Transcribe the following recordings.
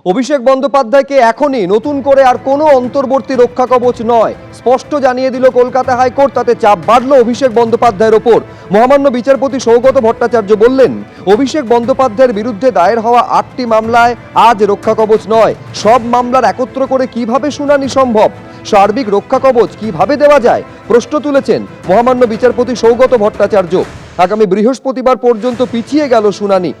অভিষেক বন্দ্যোপাধ্যায়কে এখনই নতুন করে আর কোনো অন্তর্বর্তী রক্ষা কবচ নয়, স্পষ্ট জানিয়ে দিল কলকাতা হাইকোর্ট। তাতে চাপ বাড়ল অভিষেক বন্দ্যোপাধ্যায়ের ওপর। মহামান্য বিচারপতি সৌগত ভট্টাচার্য বললেন, অভিষেক বন্দ্যোপাধ্যায়ের বিরুদ্ধে দায়ের হওয়া 8টি মামলায় আজ রক্ষা কবচ নয়। সব মামলার একত্র করে কিভাবে শুনানি সম্ভব, সার্বিক রক্ষা কবচ কিভাবে দেওয়া যায়, প্রশ্ন তুলেছেন মহামান্য বিচারপতি সৌগত ভট্টাচার্য। আগামী বৃহস্পতিবার পর্যন্ত পিছিয়ে গেল শুনানি।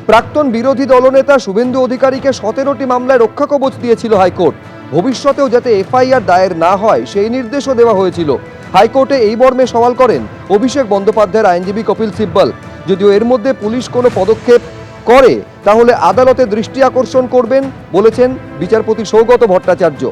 প্রাক্তন বিরোধী দলনেতা শুভেন্দু অধিকারীকে 17টি মামলায় রক্ষা কবচ দিয়েছিল হাইকোর্ট। ভবিষ্যতেও যাতে এফআইআর দায়ের না হয় সেই নির্দেশও দেওয়া হয়েছিল। হাইকোর্টে এই মর্মে সওয়াল করেন অভিষেক বন্দ্যোপাধ্যায়ের আইনজীবী কপিল সিব্বল। যদিও এর মধ্যে পুলিশ কোনো পদক্ষেপ করে তাহলে আদালতে দৃষ্টি আকর্ষণ করবেন বলেছেন বিচারপতি সৌগত ভট্টাচার্য।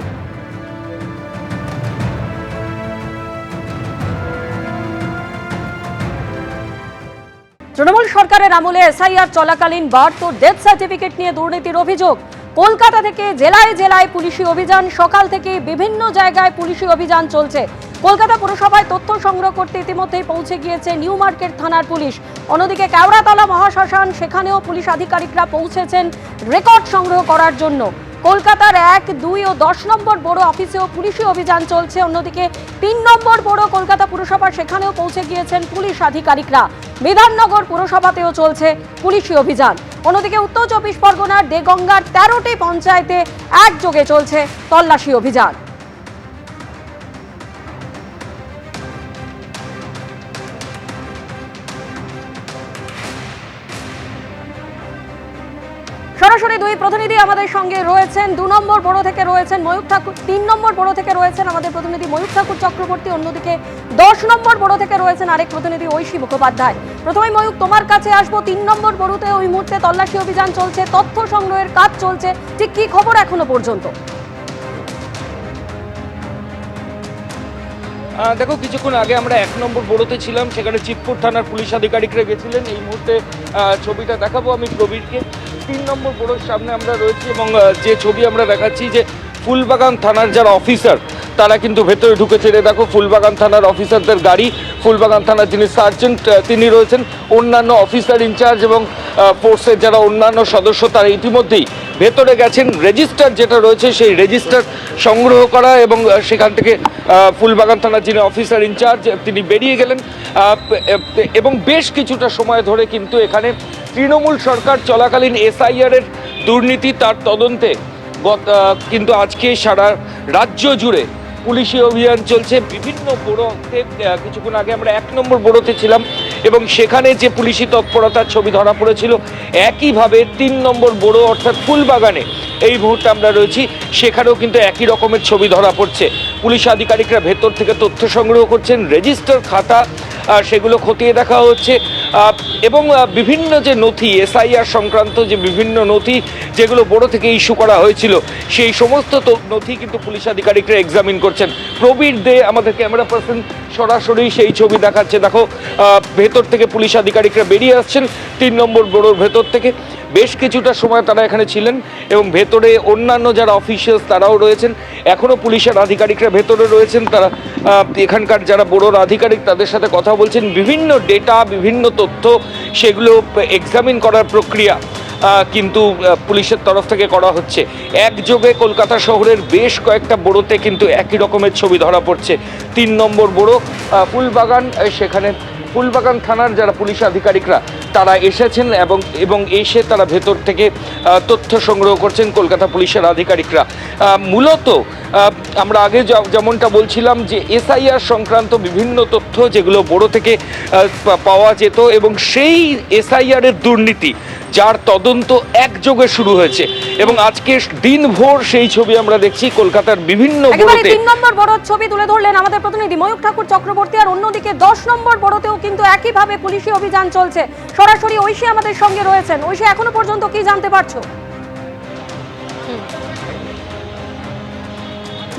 তৃণমূল সরকারের আমলে এসআইআর চলাকালীন বার্থ ও ডেথ সার্টিফিকেট নিয়ে দুর্নীতির অভিযোগ। কলকাতা থেকে জেলায় জেলায় পুলিশি অভিযান, সকাল থেকে বিভিন্ন জায়গায় পুলিশি অভিযান চলছে। কলকাতা পুরসভায় তথ্য সংগ্রহ করতে ইতিমধ্যেই পৌঁছে গিয়েছে নিউ মার্কেট থানার পুলিশ। অন্যদিকে কেওড়াতলা মহাশ্মশান, সেখানেও পুলিশ আধিকারিকরা পৌঁছেছেন রেকর্ড সংগ্রহ করার জন্য। কলকাতার 1, 2 ও 10 নম্বর বড় অফিসেও পুলিশি অভিযান চলছে। অন্যদিকে 3 নম্বর বড় কলকাতা পুরসভা, সেখানেও পৌঁছে গিয়েছেন পুলিশ আধিকারিকরা। বিধাননগর পুরসভাতেও চলছে পুলিশি অভিযান। অন্যদিকে উত্তর 24 পরগনার দেগঙ্গার 13টি পঞ্চায়েতে একযোগে চলছে তল্লাশি অভিযান। সরাসরি দুই প্রতিনিধি আমাদের সঙ্গে রয়েছেন। 2 নম্বর বড় থেকে রয়েছেন ময়ূখ ঠাকুর, 3 নম্বর বড় থেকে রয়েছেন আমাদের প্রতিনিধি ময়ূখ ঠাকুর চক্রবর্তী। অন্যদিকে 10 নম্বর বড় থেকে রয়েছেন আরেক প্রতিনিধি ঐশী মুখোপাধ্যায়। প্রথমে ময়ূখ, তোমার কাছে আসবো। 3 নম্বর বড়তে ওই মুহূর্তে তল্লাশি অভিযান চলছে, তথ্য সংগ্রহের কাজ চলছে, ঠিক কি খবর এখনো পর্যন্ত? দেখো, কিছুক্ষণ আগে আমরা 1 নম্বর বড়তে ছিলাম, সেখানে চিৎপুর থানার পুলিশ আধিকারিকরা গেছিলেন। এই মুহূর্তে ছবিটা দেখাবো আমি প্রবীরকে। 3 নম্বর বড়োর সামনে আমরা রয়েছি এবং যে ছবি আমরা দেখাচ্ছি যে ফুলবাগান থানার যারা অফিসার তারা কিন্তু ভেতরে ঢুকেছে। দেখো, ফুলবাগান থানার অফিসারদের গাড়ি, ফুলবাগান থানার যিনি সার্জেন্ট তিনি রয়েছেন, অন্যান্য অফিসার ইনচার্জ এবং ফোর্সের যারা অন্যান্য সদস্য তারা ইতিমধ্যেই ভেতরে গেছেন। রেজিস্টার যেটা রয়েছে সেই রেজিস্টার সংগ্রহ করা এবং সেখান থেকে ফুলবাগান থানার যিনি অফিসার ইনচার্জ তিনি বেরিয়ে গেলেন। এবং বেশ কিছুটা সময় ধরে কিন্তু এখানে তৃণমূল সরকার চলাকালীন এসআইআরের দুর্নীতি তার তদন্তে কিন্তু আজকে সারা রাজ্য জুড়ে পুলিশি অভিযান চলছে বিভিন্ন বড়োতে। কিছুক্ষণ আগে আমরা 1 নম্বর বড়োতে ছিলাম এবং সেখানে যে পুলিশি তৎপরতার ছবি ধরা পড়েছিল, একইভাবে 3 নম্বর বড়ো অর্থাৎ ফুলবাগানে এই মুহূর্তে আমরা রয়েছি, সেখানেও কিন্তু একই রকমের ছবি ধরা পড়ছে। পুলিশ আধিকারিকরা ভেতর থেকে তথ্য সংগ্রহ করছেন, রেজিস্টার খাতা সেগুলো খতিয়ে দেখা হচ্ছে এবং বিভিন্ন যে নথি, এসআইআর সংক্রান্ত যে বিভিন্ন নথি যেগুলো বড় থেকে ইস্যু করা হয়েছিল সেই সমস্ত নথি কিন্তু পুলিশ আধিকারিকরা এক্সামিন করছেন। প্রবীর দে আমাদের ক্যামেরা পার্সন সরাসরি সেই ছবি দেখাচ্ছে। দেখো, ভেতর থেকে পুলিশ আধিকারিকরা বেরিয়ে আসছেন 3 নম্বর বড়োর ভেতর থেকে। বেশ কিছুটা সময় তারা এখানে ছিলেন এবং ভেতরে অন্যান্য যারা অফিসিয়ালস তারাও রয়েছেন। এখনও পুলিশের আধিকারিকরা ভেতরে রয়েছেন, তারা এখানকার যারা বড়োর আধিকারিক তাদের সাথে কথা বলছেন। বিভিন্ন ডেটা, বিভিন্ন তথ্য সেগুলো এক্সামিন করার প্রক্রিয়া কিন্তু পুলিশের তরফ থেকে করা হচ্ছে। একযোগে কলকাতা শহরের বেশ কয়েকটা বড়োতে কিন্তু একই রকমের ছবি ধরা পড়ছে। 3 নম্বর বড়ো ফুলবাগান, সেখানে ফুলবাগান থানার যারা পুলিশ আধিকারিকরা তারা এসেছেন এবং এসে তারা ভেতর থেকে তথ্য সংগ্রহ করছেন কলকাতা পুলিশের আধিকারিকরা। মূলত আমরা আগে যেমনটা বলছিলাম যে এসআইআর সংক্রান্ত বিভিন্ন তথ্য যেগুলো বড়ো থেকে পাওয়া যেত এবং সেই এসআইআরের দুর্নীতি যার তদন্ত একযোগে শুরু হয়েছে এবং আজকে দিনভর সেই ছবি আমরা দেখছি কলকাতার বিভিন্ন বড়োতে। 3 নম্বর বড়োর ছবি তুলে ধরলেন আমাদের প্রতিনিধি ময়ূখ ঠাকুর চক্রবর্তী। আর অন্যদিকে 10 নম্বর বড়োতেও কিন্তু একইভাবে পুলিশি অভিযান চলছে। সরাসরি ঐশী আমাদের সঙ্গে রয়েছেন। ঐশী, এখনো পর্যন্ত কি জানতে পারছো?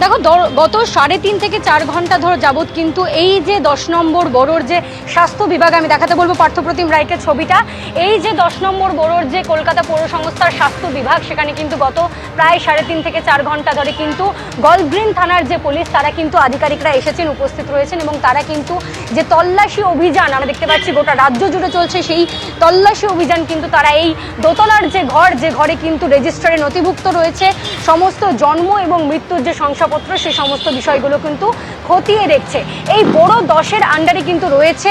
দেখো গত 3.5 থেকে 4 ঘন্টা ধরে যাবত কিন্তু এই যে 10 নম্বর বড়োর যে স্বাস্থ্য বিভাগ, আমি দেখাতে বলবো পার্থপ্রতিম রায়কে ছবিটা, এই যে 10 নম্বর বড়োর যে কলকাতা পৌর সংস্থার স্বাস্থ্য বিভাগ, সেখানে কিন্তু গত প্রায় 3.5 থেকে 4 ঘন্টা ধরে কিন্তু গল্ফ গ্রিন থানার যে পুলিশ তারা কিন্তু আধিকারিকরা এসেছেন, উপস্থিত রয়েছেন এবং তারা কিন্তু যে তল্লাশি অভিযান আমরা দেখতে পাচ্ছি গোটা রাজ্য জুড়ে চলছে, সেই তল্লাশি অভিযান কিন্তু তারা এই দোতলার যে ঘরে কিন্তু রেজিস্ট্রারে নথিভুক্ত রয়েছে সমস্ত জন্ম এবং মৃত্যুর যে শংসাপত্র, সেই সমস্ত বিষয়গুলো কিন্তু খতিয়ে দেখছে। এই বড় 10-এর আন্ডারে কিন্তু রয়েছে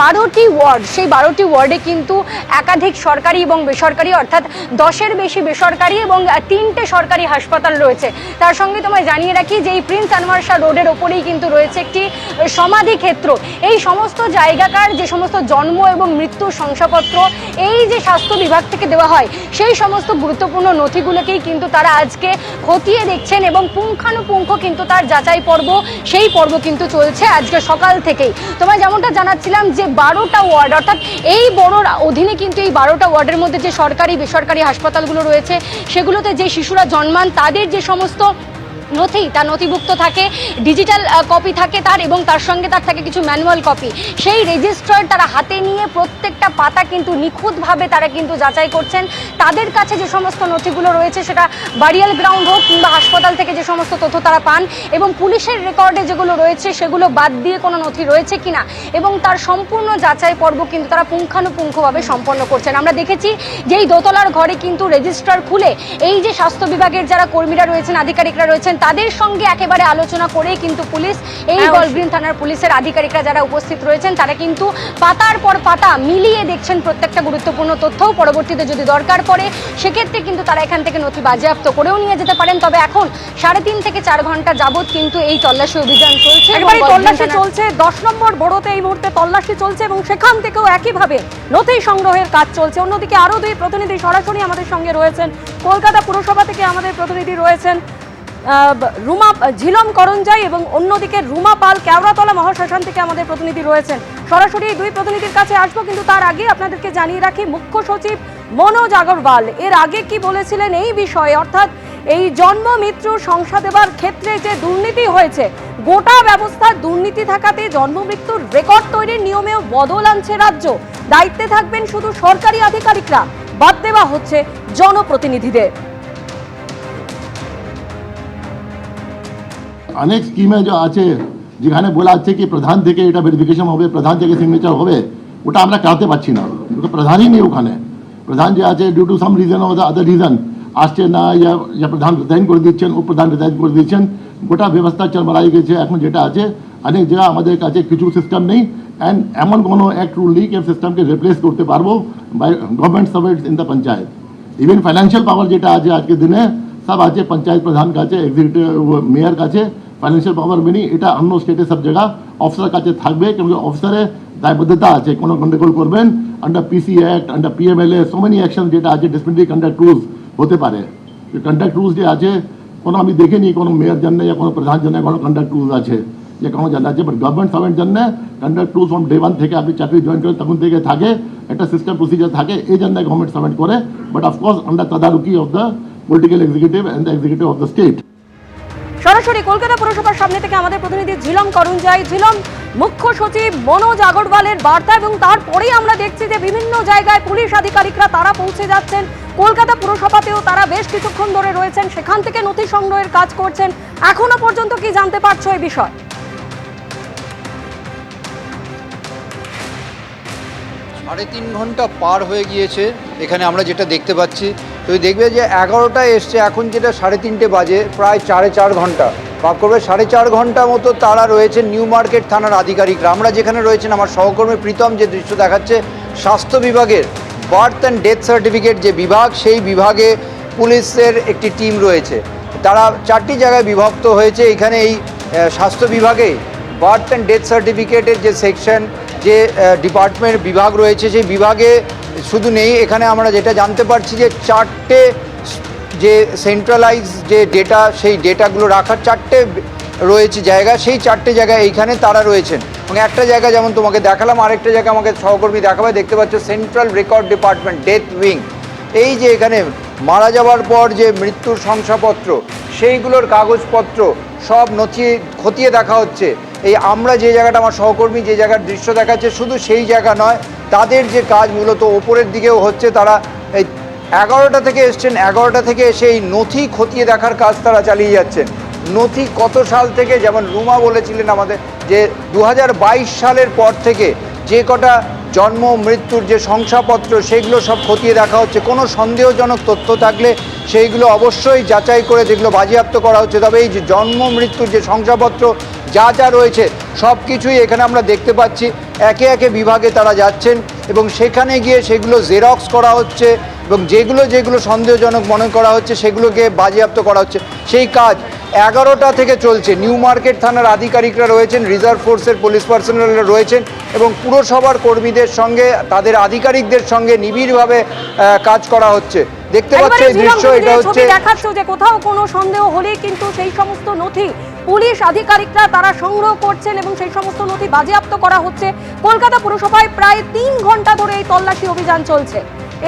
12টি ওয়ার্ড, সেই 12টি ওয়ার্ডে কিন্তু একাধিক সরকারি এবং বেসরকারি, অর্থাৎ 10-এর বেশি বেসরকারি এবং 3টে সরকারি হাসপাতাল রয়েছে। তার সঙ্গে তোমায় জানিয়ে রাখি যে এই প্রিন্স আনোয়ার শাহ রোডের ওপরেই কিন্তু রয়েছে একটি সমাধি ক্ষেত্র। এই সমস্ত জায়গাকার যে সমস্ত জন্ম এবং মৃত্যুর শংসাপত্র এই যে স্বাস্থ্য বিভাগ থেকে দেওয়া হয়, সেই সমস্ত গুরুত্বপূর্ণ নথিগুলোকেই কিন্তু তারা আজকে খতিয়ে দেখছেন এবং পুঙ্খানুপুঙ্খ কিন্তু তার যাচাই পর্ব, সেই পর্ব কিন্তু চলছে আজকে সকাল থেকেই। তোমায় যেমনটা জানাচ্ছিলাম যে 12টা ওয়ার্ড, অর্থাৎ এই বড়োর অধীনে কিন্তু এই 12টা ওয়ার্ডের মধ্যে যে সরকারি বেসরকারি হাসপাতালগুলো রয়েছে, সেগুলোতে যে শিশুরা জন্মান তাদের যে সমস্ত নথি তা নথিভুক্ত থাকে, ডিজিটাল কপি থাকে তার, এবং তার সঙ্গে তার থাকে কিছু ম্যানুয়াল কপি। সেই রেজিস্টার তারা হাতে নিয়ে প্রত্যেকটা পাতা কিন্তু নিখুঁতভাবে তারা কিন্তু যাচাই করছেন। তাদের কাছে যে সমস্ত নথিগুলো রয়েছে, সেটা বারিয়াল গ্রাউন্ড হোক কিংবা হাসপাতাল থেকে যে সমস্ত তথ্য তারা পান, এবং পুলিশের রেকর্ডে যেগুলো রয়েছে সেগুলো বাদ দিয়ে কোনো নথি রয়েছে কিনা, এবং তার সম্পূর্ণ যাচাই পর্ব কিন্তু তারা পুঙ্খানুপুঙ্খভাবে সম্পন্ন করছেন। আমরা দেখেছি যে এই দোতলার ঘরে কিন্তু রেজিস্টার খুলে এই যে স্বাস্থ্য বিভাগের যারা কর্মীরা রয়েছেন, আধিকারিকরা রয়েছেন, তাদের সঙ্গে একেবারে আলোচনা করেই কিন্তু পুলিশ, এই গল্ফ গ্রিন থানার পুলিশের আধিকারিকরা যারা উপস্থিত রয়েছেন, তারা কিন্তু পাতার পর পাতা মিলিয়ে দেখছেন প্রত্যেকটা গুরুত্বপূর্ণ তথ্য। পরবর্তীতে যদি দরকার পড়ে সেক্ষেত্রে কিন্তু তারা এখান থেকে নথি বাজেয়াপ্ত করেও নিয়ে যেতে পারেন। তবে এখন 3.5 থেকে 4 ঘন্টা যাবত কিন্তু এই তল্লাশি অভিযান চলছে, তল্লাশি চলছে 10 নম্বর বড়োতে এই মুহূর্তে তল্লাশি চলছে এবং সেখান থেকেও একইভাবে নথি সংগ্রহের কাজ চলছে। অন্যদিকে আরো 2 প্রতিনিধি সরাসরি আমাদের সঙ্গে রয়েছেন। কলকাতা পুরসভা থেকে আমাদের প্রতিনিধি রয়েছেন রুমা ঝিলম করঞ্জাই এবং অন্যদিকে রুমা পাল কেওড়াতলা মহাশ্মশান থেকে আমাদের প্রতিনিধি রয়েছেন। সরাসরি এই 2 প্রতিনিধির কাছে আসবো, কিন্তু তার আগে আপনাদেরকে জানিয়ে রাখি মুখ্য সচিব মনোজ আগরওয়াল এর আগে কি বলেছিলেন এই বিষয়ে, অর্থাৎ এই জন্ম মৃত্যু সংস্থা দেবার ক্ষেত্রে যে দুর্নীতি হয়েছে, গোটা ব্যবস্থার দুর্নীতি থাকাতে জন্ম মৃত্যুর রেকর্ড তৈরির নিয়মেও বদল আনছে রাজ্য। দায়িত্বে থাকবেন শুধু সরকারি আধিকারিকরা, বাদ দেওয়া হচ্ছে জনপ্রতিনিধিদের। অনেক স্কিমে যে আছে যেখানে বলা আছে কি প্রধান থেকে এটা ভেরিফিকেশন হবে, প্রধান থেকে সিগনেচার হবে, ওটা আমরা করাতে পারছি না, প্রধানই নেই ওখানে। প্রধান যে আছে due to some reason or other reason আসছে না, ইয়া প্রধান রিজাইন করে দিচ্ছেন, উপপ্রধান রিজাইন করে দিচ্ছেন, গোটা ব্যবস্থা চলমালাই গেছে। এখন যেটা আছে অনেক জায়গা আমাদের কাছে কিছু সিস্টেম নেই, অ্যান্ড এমন কোনো অ্যাক্ট রুল নেই যে সিস্টেমকে রিপ্লেস করতে পারবো by government servants in the panchayat. Even financial power যেটা আছে আজকের দিনে সব আছে পঞ্চায়েত প্রধান কাছে, এক্সিকিউটিভ মেয়র কাছে। ফাইন্যান্সিয়াল পাওয়ার মেনি এটা অন্য স্টেটে সব জায়গা অফিসার কাছে থাকবে, কিন্তু অফিসারের দায়বদ্ধতা আছে কোনো গন্ডগোল করবেন under PC act, under PMLA, so many action যেটা আছে ডিসিপ্লিনারি কন্ডাক্ট রুলস হতে পারে। কন্ডাক্ট রুলস যে আছে কোনো আমি দেখিনি কোনো মেয়র জন্য या কোনো প্রধান জন্য কোনো কন্ডাক্ট রুলস আছে যে কোনো জানা আছে, বাট গভর্নমেন্ট সার্ভেন্ট জন্য কন্ডাক্ট রুলস ফ্রম ডে 1 থেকে আপনি চাকরি জয়েন করেন তখন থেকে থাকে, একটা সিস্টেম প্রসিজার থাকে, এই জন্য গভর্নমেন্ট সার্ভেন্ট করে, বাট অফকোর্স আন্ডার তদারকি of the political executive and the executive of the state. সরাসরি কলকাতা পুরসভার সামনে থেকে আমাদের প্রতিনিধি ঝিলম করঞ্জাই। ঝিলম, মুখ্য সচিব মনোজ আগরওয়ালের বার্তা এবং তারপরেই আমরা দেখছি যে বিভিন্ন জায়গায় পুলিশ আধিকারিকরা তারা পৌঁছে যাচ্ছেন। কলকাতা পুরসভাতেও তারা বেশ কিছুক্ষণ ধরে রয়েছেন, সেখান থেকে নথি সংগ্রহের কাজ করছেন। এখনো পর্যন্ত কি জানতে পারছো এই বিষয়? 3.5 ঘন্টা পার হয়ে গিয়েছে এখানে আমরা যেটা দেখতে পাচ্ছি। তো দেখবে যে 11টায় এসছে, এখন যেটা 3:30 বাজে, প্রায় 4.5 ঘন্টা পার করবে। 4.5 ঘন্টা মতো তারা রয়েছে নিউ মার্কেট থানার আধিকারিকরা। আমরা যেখানে রয়েছেন আমার সহকর্মী প্রীতম যে দৃশ্য দেখাচ্ছে, স্বাস্থ্য বিভাগের বার্থ অ্যান্ড ডেথ সার্টিফিকেট যে বিভাগ, সেই বিভাগে পুলিশের একটি টিম রয়েছে। তারা 4টি জায়গায় বিভক্ত হয়েছে। এখানে এই স্বাস্থ্য বিভাগে বার্থ অ্যান্ড ডেথ সার্টিফিকেটের যে সেকশন, যে ডিপার্টমেন্ট বিভাগ রয়েছে, সেই বিভাগে শুধু নেই, এখানে আমরা যেটা জানতে পারছি যে 4টে যে সেন্ট্রালাইজ যে ডেটা, সেই ডেটাগুলো রাখার 4টে রয়েছে জায়গা, সেই 4টে জায়গায় এইখানে তারা রয়েছেন। এবং একটা জায়গা যেমন তোমাকে দেখালাম, আরেকটা জায়গা আমাকে সহকর্মী দেখাবে, দেখতে পাচ্ছ central record department death wing. এই যে এখানে মারা যাওয়ার পর যে মৃত্যুর শংসাপত্র, সেইগুলোর কাগজপত্র সব নথি খতিয়ে দেখা হচ্ছে। এই আমরা যে জায়গাটা, আমার সহকর্মী যে জায়গার দৃশ্য দেখাচ্ছে, শুধু সেই জায়গা নয়, তাদের যে কাজ মূলত ওপরের দিকেও হচ্ছে। তারা এই 11টা থেকে এসছেন, 11টা থেকে এসে এই নথি খতিয়ে দেখার কাজ তারা চালিয়ে যাচ্ছেন। নথি কত সাল থেকে, যেমন রুমা বলেছিলেন আমাদের যে 2022 সালের পর থেকে যে কটা জন্ম মৃত্যুর যে শংসাপত্র সেগুলো সব খতিয়ে দেখা হচ্ছে। কোনো সন্দেহজনক তথ্য থাকলে সেইগুলো অবশ্যই যাচাই করে যেগুলো বাজেয়াপ্ত করা হচ্ছে। তবে এই যে জন্ম মৃত্যুর যে শংসাপত্র যা যা রয়েছে সব কিছুই এখানে আমরা দেখতে পাচ্ছি। একে একে বিভাগে তারা যাচ্ছেন এবং সেখানে গিয়ে সেগুলো জেরক্স করা হচ্ছে এবং যেগুলো সন্দেহজনক মনে করা হচ্ছে সেগুলোকে বাজেয়াপ্ত করা হচ্ছে। সেই কাজ 11টা থেকে চলছে। নিউ মার্কেট থানার আধিকারিকরা রয়েছেন, রিজার্ভ ফোর্সের পুলিশ পার্সোনালরা রয়েছেন এবং পুরসভার কর্মীদের সঙ্গে, তাদের আধিকারিকদের সঙ্গে নিবিড়ভাবে কাজ করা হচ্ছে। দেখতে পাচ্ছ এই দৃশ্য, এটা হচ্ছে দেখাচ্ছে যে কোথাও কোনো সন্দেহ হলেই কিন্তু সেই সমস্ত নথি পুলিশ আধিকারিকরা তারা সংগ্রহ করছেন এবং সেই সমস্ত নথি বাজেয়াপ্ত করা হচ্ছে। কলকাতা পুরসভায় প্রায় 3 ঘন্টা ধরে এই তল্লাশি অভিযান চলছে।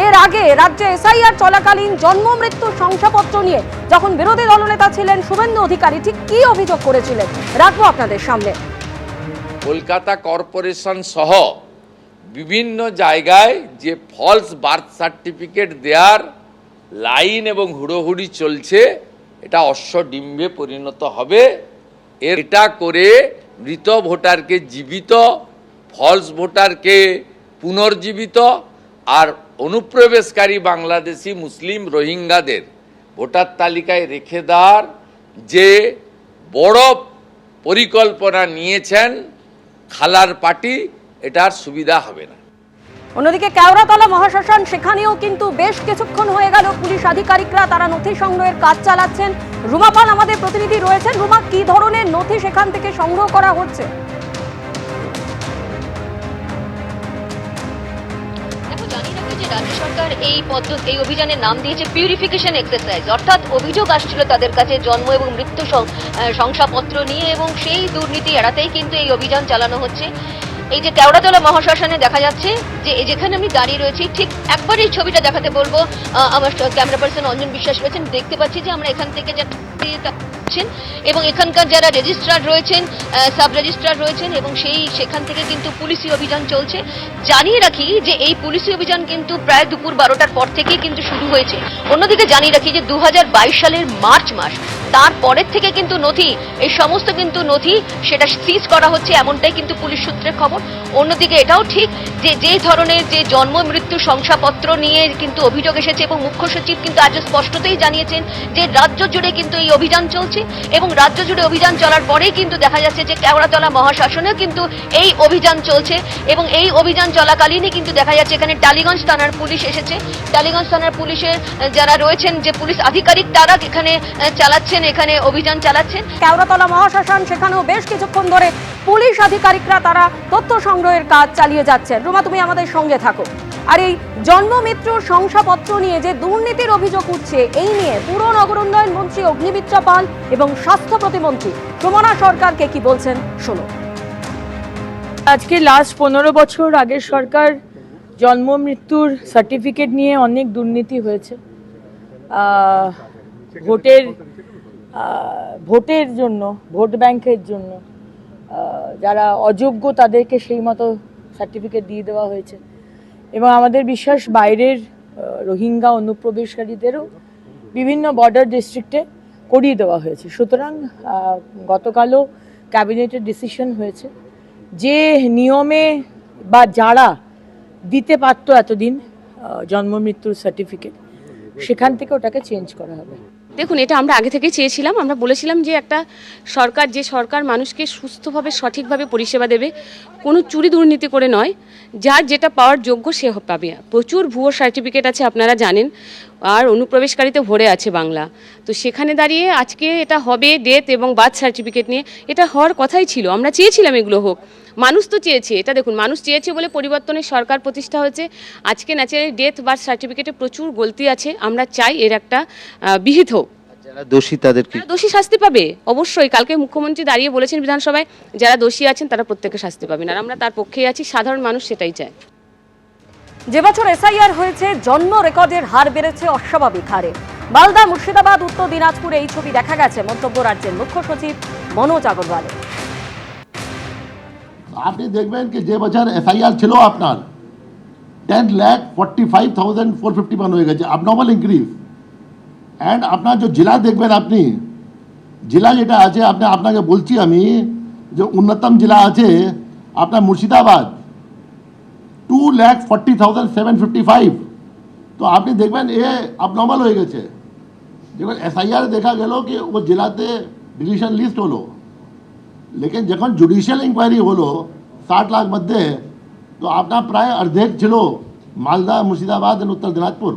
এর আগে রাজ্যে এসআইআর চলাকালীন জন্ম মৃত্যুর শংসাপত্র নিয়ে যখন বিরোধী দলনেতা ছিলেন শুভেন্দু অধিকারী, ঠিক কি অভিযোগ করেছিলেন রাখবো আপনাদের সামনে। কলকাতা কর্পোরেশন সহ বিভিন্ন জায়গায় যে ফলস বার্থ সার্টিফিকেট দেওয়ার লাইন এবং হুড়োহুড়ি চলছে, এটা অশ্বডিম্বে পরিণত হবে। এটা করে মৃত ভোটারকে জীবিত, ফলস ভোটারকে পুনর্জীবিত আর অনুপ্রবেশকারী বাংলাদেশি মুসলিম রোহিঙ্গাদের ভোটার তালিকায় রেখে দেওয়ার যে বড় পরিকল্পনা নিয়েছেন খালার পার্টি, এটার সুবিধা হবে না। অন্যদিকে কেওড়াতলা মহাশ্মশান, সেখানেও কিন্তু বেশ কিছুক্ষণ হয়ে গেল পুলিশ আধিকারিকরা তারা নথি সংগ্রহের কাজ চালাচ্ছেন। রুমা পাল আমাদের প্রতিনিধি রয়েছেন। রুমা, কি ধরনের নথি সেখান থেকে সংগ্রহ করা হচ্ছে? রাজ্য সরকার এই অভিযানের নাম দিয়েছে পিউরিফিকেশন এক্সারসাইজ, অর্থাৎ অভিযোগ আসছিল তাদের কাছে জন্ম এবং মৃত্যু শংসাপত্র নিয়ে এবং সেই দুর্নীতি এড়াতেই কিন্তু এই অভিযান চালানো হচ্ছে। এই যে কেওড়াতলা মহাশ্মশানে দেখা যাচ্ছে যে যেখানে আমি দাঁড়িয়ে রয়েছি, ঠিক একবার এই ছবিটা দেখাতে বলবো। আমার ক্যামেরা পার্সন অঞ্জন বিশ্বাস রয়েছেন। দেখতে পাচ্ছি যে আমরা এখান থেকে এবং এখানকার যারা রেজিস্ট্রার রয়েছেন, সাব রেজিস্ট্রার রয়েছেন এবং সেখান থেকে কিন্তু পুলিশি অভিযান চলছে। জানিয়ে রাখি যে এই পুলিশি অভিযান কিন্তু প্রায় দুপুর 12টার পর থেকেই কিন্তু শুরু হয়েছে। অন্যদিকে জানিয়ে রাখি যে 2022 সালের মার্চ মাস, তারপরের থেকে কিন্তু নথি, এই সমস্ত কিন্তু নথি সেটা সিজ করা হচ্ছে, এমনটাই কিন্তু পুলিশ সূত্রে খবর। অন্যদিকে এটাও ঠিক যে যে ধরনের যে জন্ম মৃত্যু শংসাপত্র নিয়ে কিন্তু অভিযোগ এসেছে এবং মুখ্য সচিব কিন্তু আজ স্পষ্টতই জানিয়েছেন যে রাজ্য জুড়ে কিন্তু এই অভিযান চলছে এবং রাজ্য জুড়ে অভিযান চলার পরেই কিন্তু দেখা যাচ্ছে যে কেওড়াতলা মহাশ্মশানেও কিন্তু এই অভিযান চলছে এবং এই অভিযান চলাকালীনই কিন্তু দেখা যাচ্ছে এখানে টালিগঞ্জ থানার পুলিশ এসেছে। টালিগঞ্জ থানার পুলিশের যারা রয়েছেন, যে পুলিশ আধিকারিক, তারা এখানে চালাচ্ছেন, এখানে অভিযান চালাচ্ছেন। কেওড়াতলা মহাশ্মশান, সেখানেও বেশ কিছুক্ষণ ধরে পুলিশ আধিকারিকরা তারা তথ্য সংগ্রহের কাজ চালিয়ে যাচ্ছেন। রুমা, তুমি আমাদের সঙ্গে থাকো। আর এই জন্ম মৃত্যুর শংসাপত্র নিয়ে যে দুর্নীতির অভিযোগ উঠছে, এই নিয়ে পুর নগর উন্নয়ন মন্ত্রী অগ্নিমিত্রা পাল এবং স্বাস্থ্য প্রতিমন্ত্রী প্রমনা সরকারকে কি বলছেন শোনো। আজকে লাস্ট 15 বছর আগের সরকার জন্ম মৃত্যুর সার্টিফিকেট নিয়ে অনেক দুর্নীতি হয়েছে। ভোটের জন্য, ভোট ব্যাংকের জন্য যারা অযোগ্য তাদেরকে সেই মতো সার্টিফিকেট দিয়ে দেওয়া হয়েছে এবং আমাদের বিশ্বাস বাইরের রোহিঙ্গা অনুপ্রবেশকারীদেরও বিভিন্ন বর্ডার ডিস্ট্রিক্টে করিয়ে দেওয়া হয়েছে। সুতরাং গতকালও ক্যাবিনেটের ডিসিশন হয়েছে যে নিয়মে বা যারা দিতে পারত এতদিন জন্ম মৃত্যুর সার্টিফিকেট, সেখান থেকে ওটাকে চেঞ্জ করা হবে। দেখুন, এটা আমরা আগে থেকেই চেয়েছিলাম। আমরা বলেছিলাম যে একটা সরকার মানুষকে সুস্থভাবে সঠিকভাবে পরিষেবা দেবে, কোনো চুরি দুর্নীতি করে নয়, যার যেটা পাওয়ার যোগ্য সে পাবে। প্রচুর ভুয়ো সার্টিফিকেট আছে, আপনারা জানেন, আর অনুপ্রবেশকারীতে ভরে আছে বাংলা। তো সেখানে দাঁড়িয়ে আজকে এটা হবে ডেথ এবং বার্থ সার্টিফিকেট নিয়ে, এটা হওয়ার কথাই ছিল। আমরা চেয়েছিলাম এগুলো হোক, মানুষ তো চেয়েছে। এটা দেখুন, মানুষ চেয়েছে বলে পরিবর্তনের সরকার প্রতিষ্ঠা হয়েছে। আজকে ন্যাচারালি ডেথ বার্থ সার্টিফিকেটে প্রচুর গলতি আছে, আমরা চাই এর একটা বিহিত হোক। যারা দোষী তাদেরকে দোষী শাস্তি পাবে অবশ্যই। কালকে মুখ্যমন্ত্রী দাঁড়িয়ে বলেছেন বিধানসভায়, যারা দোষী আছেন তারা প্রত্যেকে শাস্তি পাবেন, আর আমরা তার পক্ষেই আছি। সাধারণ মানুষ সেটাই চায়। যে বছর এসআইআর হয়েছে, জন্ম রেকর্ডের হার বেড়েছে অস্বাভাবিক হারে। মালদা, মুর্শিদাবাদ, উত্তর দিনাজপুরে এই ছবি দেখা গেছে। মন্তব্য রাজ্যের মুখ্য সচিব মনোজ আগরওয়ালের। আপনি দেখবেন কি যে বছর এসআইআর ছিল আপনার 10,45,451 হয়ে গেছে, abnormal ইনক্রিজ। অ্যান্ড আপনার যে জেলা দেখবেন, আপনি জেলা যেটা আছে, আপনাকে বলছি আমি যে উন্নতম জেলা আছে আপনার মুর্শিদাবাদ, 2,40,755। তো আপনি দেখবেন এ abnormal হয়ে গেছে। যখন এসআইআর দেখা গেল কি ও জেলাতে ডিলিশন লিস্ট হলো, लेकिन যখন জুডিশিয়াল ইনকোয়ারি হলো 60 লাখ মধ্যে, তো আপনার প্রায় অর্ধেক ছিল মালদা, মুর্শিদাবাদ এবং উত্তর দিনাজপুর।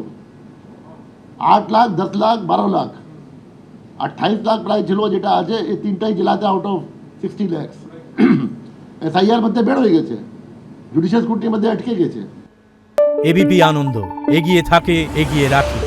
8 লাখ, 10 লাখ, 12 লাখ, 28 লাখ প্রায় ছিল যেটা আছে এই তিনটাই জেলাতে আউট অফ 60 লাখ। এসআইআর মধ্যে বের হয়ে গেছে, জুডিশিয়াল স্ক্রুটিনির মধ্যে আটকে গেছে। এবিপি আনন্দ, এগিয়ে থাকে, এগিয়ে রাখে।